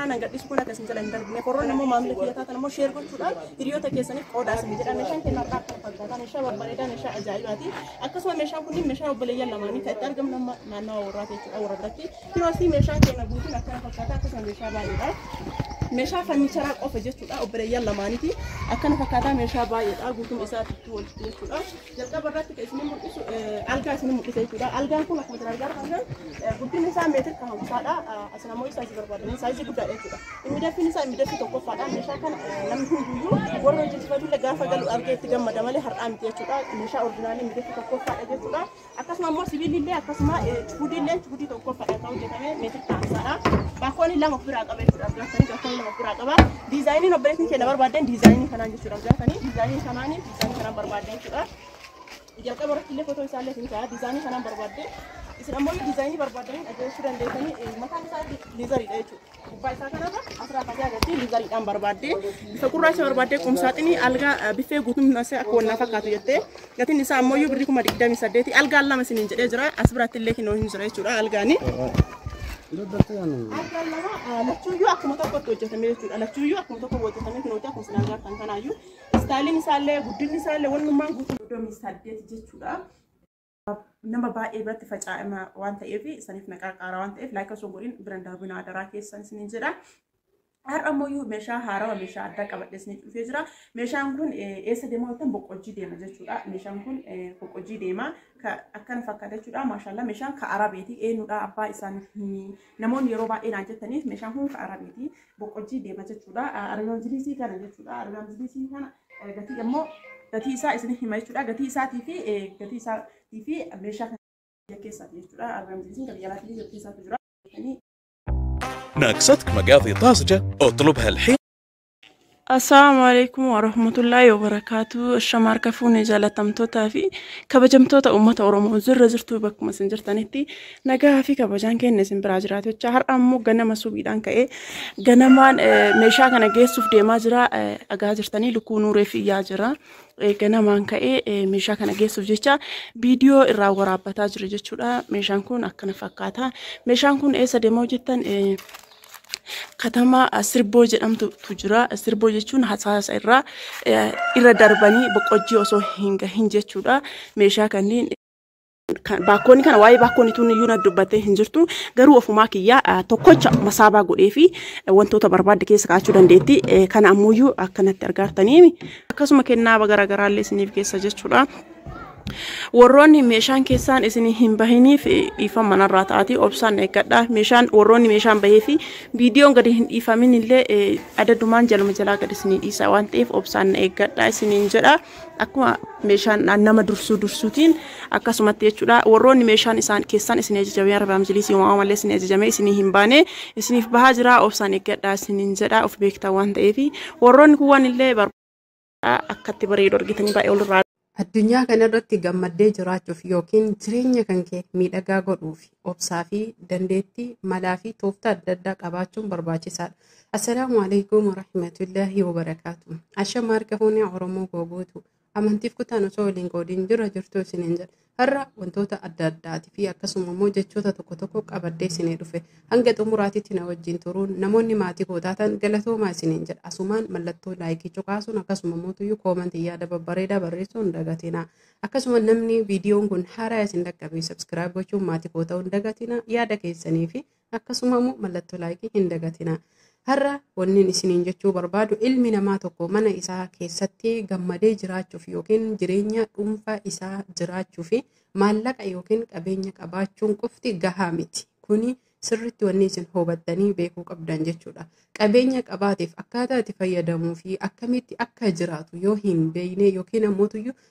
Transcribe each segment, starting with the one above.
أنا قد يسكون كاسين جل إنتر نكورون نمو مملكة ياتنا نمو شير كل شيء فيديو تكيسني قود أسمي جل مشان كنا راح نفكر نشاء بربريدا نشاء أجايباتي أكسوا مشان كوني مشان وبليا لماني كترجم لما ما نوراتي أو ربطي كنوسي مشان كنا بوتي نكنا فكرة أكسوا مشان بايدا مشان فنيشرا أو فجت أو بريا لماني تي أكنا فكرة مشان بايدا بوتم إسات تقول تقول جل بربرتي كاسمي مركز ألقى اسمه مركز يقول ألقى كل أحمد ألقى كمان بوتي نسام متر كهم صادا أصلا مو إسات بربرتي نسايج كده Imidafin isa imidafi tokko faadhaan meeshaa kana namni hundiyyuu warra hojjechiifatu illee gaafa galu argee itti gammada malee har'aa miti jechuudha. Meeshaa oriijinaalii imidafi tokko faadha jechuudha. Akkasuma immoo sibiilli illee akkasuma cuudii tokko faadha kan hojjetame meetira taasisaadha. Baakoonni lama ofirraa qaba jechuudha. Gaafanii baakoonni lama ofirraa qaba. Diizaayiniin obboleettiin keenya barbaadeen diizaayinii kanaan jechuudha. Gaafanii diizaayinii kanaan barbaadeen jechuudha. Jalqaba irratti illee footoo isaallee isin ta'a diizaayinii kanaan barbaadeen. Isin ammoo diizaayinii barbaadanii adeemsisuu dandeessanii mataan isaa liizariidha jechuudha. Gubbaa isaa kanarra asirraa fakkii agartee liizariidhaan barbaaddee bifa gurraacha barbaaddee qumsaaxinii algaa biffee guutummaa isaa akka wannaa fakkaatu jettee gatiin isaa ammoo birrii 28 algaan lama isiniin jedhee jira as biraatti illee kinoo hin jira jechuudha algaani. Algaan lama lachuuyyuu akkuma tokkotti hojjetame jechuudha. Lachuuyyuu akkuma tokko hojjetame kinoo akkuma isin agartan kanaayyuu istaayiliin isaallee guddinni isaallee wannummaan guutuu 28 jechuudha. Nama baay'ee biratti faca'ama waan ta'eef isaniif maqaa qaaraa waan ta'eef laayika osoo godhin biraan darbina daraa keessan isiniin jedha. Har'a ammoo meeshaa haarawaa meeshaa addaa qabadhee isiniif dhufee jira. Meeshaan kun eessa deema jettan boqqojjii deema jechuudha. Meeshaan kun boqqojjii deema akkana fakkaata jechuudha. Maashaallah meeshaan ka arabeeti eenyudha abbaa isaan namoonni yeroo baay'ee naan jettaniif meeshaan kun ka arabeeti boqqojjii deema jechuudha. Argaan jiliisii kana jechuudha. Argaan jiliisii kana gatii ammoo gatii isaa isiniif hima jechuudha. Gatii isaatii fi meeshaa kana keessaati jechuudha. Argaan jiliisiin kan yaalaatii keessaatu jira. ناقصتك مقاضي طازجة اطلبها الحين. السلام عليكم ورحمة الله وبركاته. الشمار كفوني جالتم توتا في كبجمتوتا أمة أورمو زرتو بكم سنجرتانيتي نجاها في كبجان كين نسم براجرات وشهر أمو جنا مسوبيدان كأي جنا مان مشاك أنا جيسوف ديماجرا أجاجرتاني لكونو رفي ياجرا جنا مان كأي مشاك أنا جيسوف جيتشا فيديو الراورا بتاجر جيتشولا مشان كون أكنا فكاتها مشان كون إيسا ديمو جتن katama sirbo jedhamtu tujura sirbo jechuun hasaasa irra darbanii boqqojjii osoo hin jechuudha meeshaa kanneen baakkoonni kana waa'ee baakkoonni tun iyyuu na dubbattee hin jirtu garuu ofumaa kiyyaa tokkocha masaabaa godhee fi wantoota barbaadde keessa kaachuu dandeetti kana ammoo akkanatti argaartanii akkasuma kennaa garaagaraallee isiniif keessa jechuudha. Warroonni meeshaan keessaan isinii hin bahiniif ifa manarraa taati obsaan eeggadha meeshaan warroonni meeshaan bahee fi viidiyoon gadi hin dhiifamin illee adaddumaan jaluma jalaa gadi isinii dhiisa waan ta'eef obsaan eeggadha isiniin jedha akkuma meeshaan nama dursuutiin akkasumatti jechuudha warroonni meeshaan isaan keessaan isinii ajajamee arbaam jiliisii uumamallee isinii ajajamee isinii hin baane isiniif bahaa jira obsaan eeggadha isiniin jedha of beektaa waan ta'eef warroonni kuwwan illee akkatti bareedu argitanii baay'ee olirraa Addunyaa kanarratti gammaddee jiraachuuf yookiin jireenya kan kee miidhagaa godhuuf obsaa fi dandeettii malaa fi tooftaa adda addaa qabaachuun barbaachisaadha. Assalaamu alaikum warahmatullaahi wabarakaatu. Ashama harka fuunee Oromoo googuutu amantiif kutaan osoo waliin qoodiin jirtu isiniin jedha. Har'a wantoota adda addaatii fi akkasuma immoo jechoota tokko qabaddee isinii dhufe hanga xumuraatiitti na wajjin turuun namoonni maatii koo taatan galatoomaa isiniin jedha. Asumaan mallattoo laayikii cuqaasuun akkasuma mootuyyuu koomantii yaada babbareedaa barreessuun dagatina. Akkasuma namni viidiyoon kun haaraa isin dhaqqabee sabskiraayib gochuun maatii koo ta'uun dagatina yaada keessanii fi akkasuma immoo mallattoo laayikii hin dagatina. Har'a wannin isiniin jechuu barbaadu ilmi namaa tokko mana isaa keessatti gammadee jiraachuuf yookiin jireenya dhuunfaa isaa jiraachuuf maallaqa yookiin qabeenya qabaachuun qofti gahaa miti. Kuni sirriitti wanni isin hubattanii beekuu qabdan jechuudha. Qabeenya qabaateef akkaataa itti fayyadamuu fi akkamitti akka jiraatu yoo hin beekne yookiin ammoo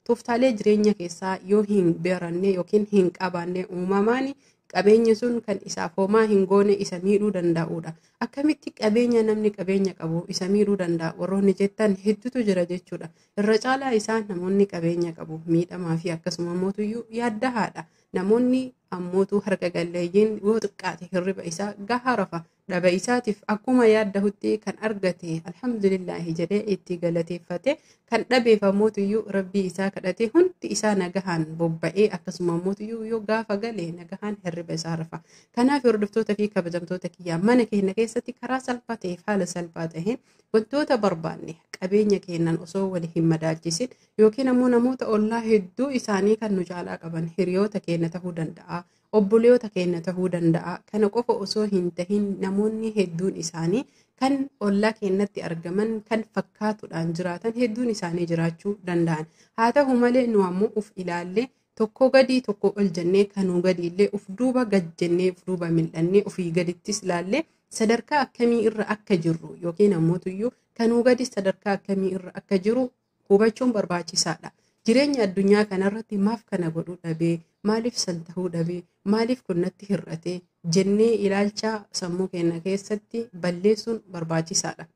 tooftaalee jireenya keessaa yoo hin baranne yookiin hin qabaanne uumamaan qabeenya sun kan isaaf homaa hin goone isa miidhuu danda'udha. Akkamitti qabeenya namni qabeenya qabu isa miidhuu danda'a warroonni jettan hedduutu jira jechuudha. Irra caalaa isaa namoonni qabeenya qabu miidhamaa fi akkasuma mootuyyuu yaaddahaadha. Namoonni ammootu harka galleeyyiin yoo xiqqaate hirriba isaa gahaa rafa dhaba isaatiif akkuma yaaddahutti kan argate alhamdulillahi jedhee itti galateeffate kan dhabeef ammoo rabbii isaa kadhate hundi isaa nagahaan bobba'ee akkasuma ammoo yoo gaafa galee nagahaan hirriba isaa rafa. Kanaaf hordoftoota fi kabajamtoota kiyyaa mana keenya keessatti karaa salphaa ta'eef haala salphaa ta'een wantoota barbaanne qabeenya keenyan osoo wal hin madaalchisin yookiin ammoo namoota ollaa hedduu isaanii kan nu caalaa qaban hiriyoota keenya ta'uu danda'a. Obboleewwan keenya ta'uu danda'a. Kana qofa osoo hin tahin namoonni hedduun isaanii kan ollaa keenyatti argaman kan fakkaatuudhaan jiraatan hedduun isaanii jiraachuu danda'an. Haa ta'u malee nu ammoo uf ilaallee tokko gadi tokko ol jennee kanuu gadi illee uf duuba gad jennee uf duuba mil'annee ofii gadittis ilaallee sadarkaa akkamii irra akka jirru yookiin ammoo kanuu gadi sadarkaa akkamii irra akka jiru hubachuun barbaachisaadha. Jireenya addunyaa kanarratti maaf kana godhuu dhabee maaliif san ta'uu dhabee maaliif kun natti hir'ate jennee ilaalcha sammuu keenya keessatti balleessuun barbaachisaadha.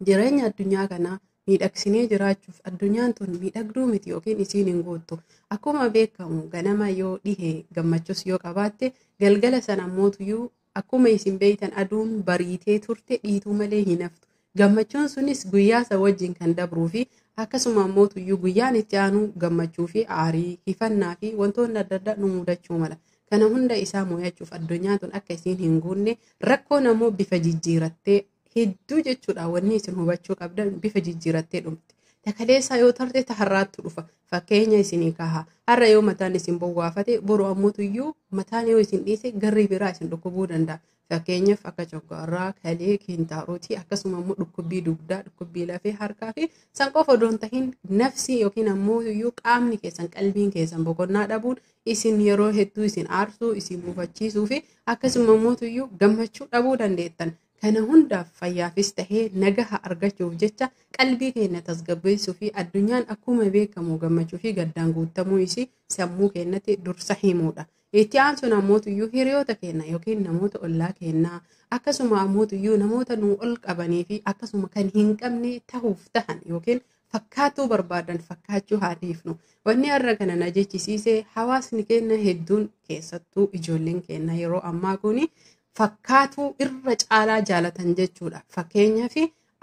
Jireenya addunyaa kanaa miidhagsinee jiraachuuf addunyaan tun miidhagduu miti yookiin isiin hin guuttu. Akkuma beekamu ganama yoo dhihee gammachuus yoo qabaatte galgala sana mootuyyuu akkuma isin beektan aduun bariitee turte dhiituu malee hin haftu. Gammachuun sunis guyyaa isa wajjin kan dabruu fi akkasuma ammoo guyyaan itti aanu gammachuu fi aarii hifannaa fi wantoonni adda addaa nu mudachuu mala. Kana hunda isaa mo'achuuf addunyaan tun akka isiin hin guunne rakkoon ammoo bifa jijjiirattee hedduu jechuudha wanni isin hubachuu qabdan bifa jijjiirattee dhumti. Takaleessaa yoo tarte taharraattu dhufa. Fakkeenya isinii kaha. Har'a yoo mataan isin bowwaafate boru ammoo mataan yoo isin dhiise garri biraa isin dhukkubuu danda'a. Fakkeenyaaf akka coggaarraa, kalee, kiintaarotii akkasuma ammoo dhukkubbii dugdaa, dhukkubbii lafee harkaa fi san qofa odoo hin tahin nafsi yookiin ammoo qaamni keessan qalbiin keessan boqonnaa dhabuun isin yeroo hedduu isin aarsuu, isin mufachiisuu fi akkasuma ammoo gammachuu dhabuu dandeettan. Kana hundaaf fayyaafis tahee nagaha argachuuf jecha qalbii keenya tasgabbeessuu fi addunyaan akkuma beekamu gammachuu fi gaddaan guutamuu isii sammuu keenyatti dursa himuudha. Itti aansuun ammoo hiriyoota keenya yookiin namoota ollaa keenyaa akkasuma ammoo namoota nu ol qabanii fi akkasuma kan hin qabne ta'uuf tahan yookiin fakkaatuu barbaadan fakkaachuu haa dhiifnu. Wanni har'a kana na jechisiise hawaasni keenya hedduun keessattuu ijoolleen keenya yeroo ammaa kuni fakkaatuu irra caalaa jaalatan jechuudha. Fakkeenyaaf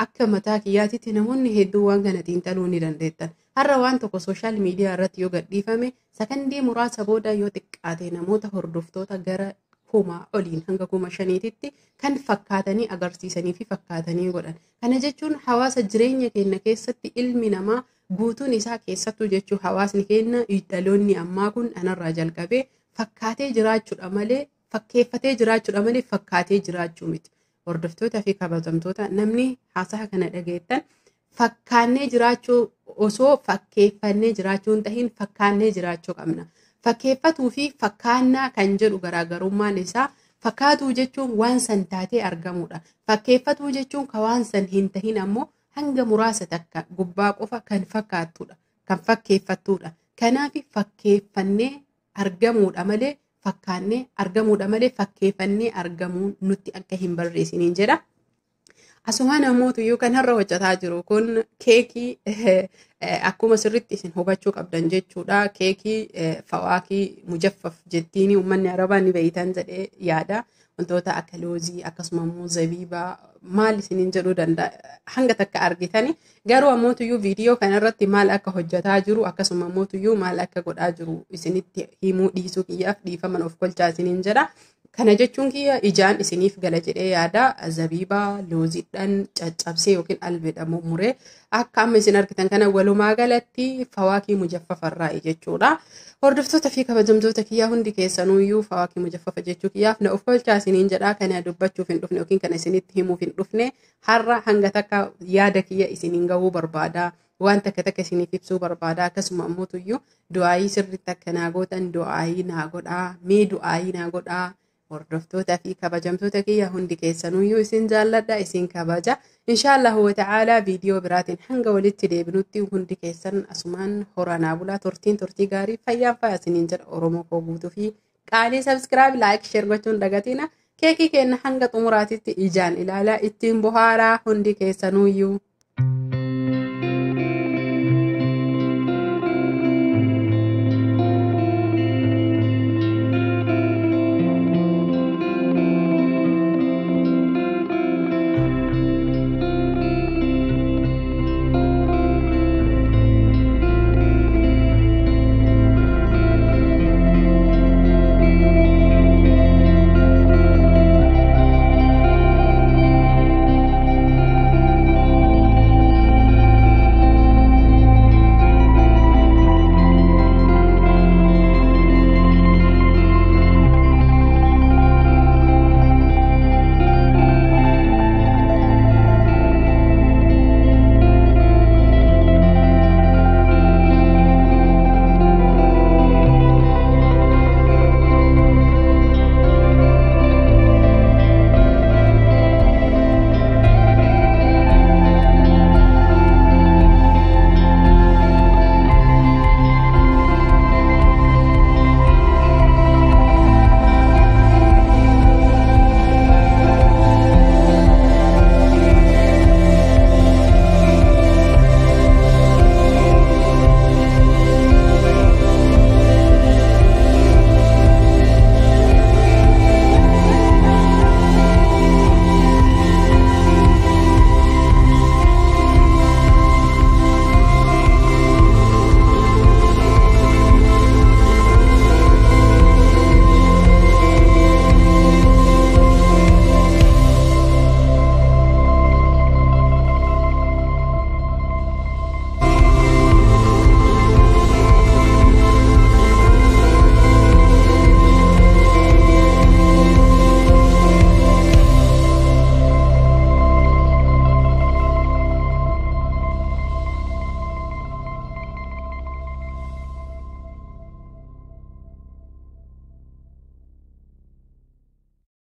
akka mataa kiyyaatitti namoonni hedduu waan kana xiinxaluu ni dandeettan. Har'a waan tokko sooshaal miidiyaa irratti yoo gadhiifame sakandii muraasa booda yoo xiqqaate namoota hordoftoota gara 1000 oliin hanga 5,000tti kan fakkaatanii agarsiisanii fi fakkaatanii godhan. Kana jechuun hawaasa jireenya keenya keessatti ilmi namaa guutuun isaa keessattuu jechuu hawaasni keenya dhaloonni ammaa kun anarraa jalqabee fakkaatee jiraachuudha malee fakkeeffatee jiraachuudha malee fakkaatee jiraachuu miti. Hordoftoota fi kabajamtoota namni haasaa kana dhageettan fakkaannee jiraachuu osoo fakkeeffannee jiraachuu hin tahin fakkaannee jiraachuu qabna. Fakkeeffatuu fi fakkaannaa kan jedhu garaagarummaan isaa fakkaatuu jechuun waan san taatee argamudha. Fakkeeffatuu jechuun kan waan san hin tahin ammoo hanga muraasa takka gubbaa qofa kan fakkaattuudha. Kan fakkeeffattuudha. Kanaaf fakkeeffannee argamuudha malee fakkaannee argamuudha malee fakkeeffannee argamuu nutti akka hin barreessiniin jedha. Asumaan ammoo kan har'a hojjetaa jiru kun keekii akkuma sirriitti isin hubachuu qabdan jechuudha. Keekii fawaakii mujaffaf jettiin uummanni arabaa ni beeytan jedhee yaada. Wantoota akka loozii akkasuma immoo zabiibaa maal isiniin jedhuu danda'a hanga takka argitani. Garuu ammoo viidiyoo kanarratti maal akka hojjetaa jiru akkasuma ammoo maal akka godhaa jiru isinitti himuu dhiisuu kiyyaaf dhiifaman of kolchaa isiniin jedha. Kana jechuun kiyya ijaan isiniif gala jedhee yaada. Zabiibaa looziidhaan caccabsee yookiin albeedhaan mummuree akka amma isin argitan kana walumaa galatti fawaakii mujaffafarraa jechuudha. Hordoftoota fi kabajamtoota kiyyaa hundi keessanuyyuu fawaakii mujaffafa jechuu kiyyaaf na of kolchaa isiniin jedha. Kana dubbachuuf hin dhufne yookiin kana isinitti himuuf hin dhufne har'a hanga takka yaada kiyya isiniin gahuu barbaada. Waan takka takka isiniif ibsuu barbaada. Akkasuma ammoo du'aayii sirriitti akka naa gootan du'aayii naa godhaa. Mee du'aayii naa godhaa. Hordoftoota fi kabajamtoota kiyya hundi keessanuyyuu isin jaalladha isin kabaja. Inshaallahu wa ta'ala viidiyoo biraatiin hanga walitti deebinutti hundi keessan asumaan horanaa bulaa turtii gaarii fayyaan fayyaa isiniin jedha Oromoo koo guutuu fi qaalii subscribe like share gochuun dagatina. Keekii keenya hanga xumuraatitti ijaan ilaalaa ittiin bohaaraa hundi keessanuyyuu.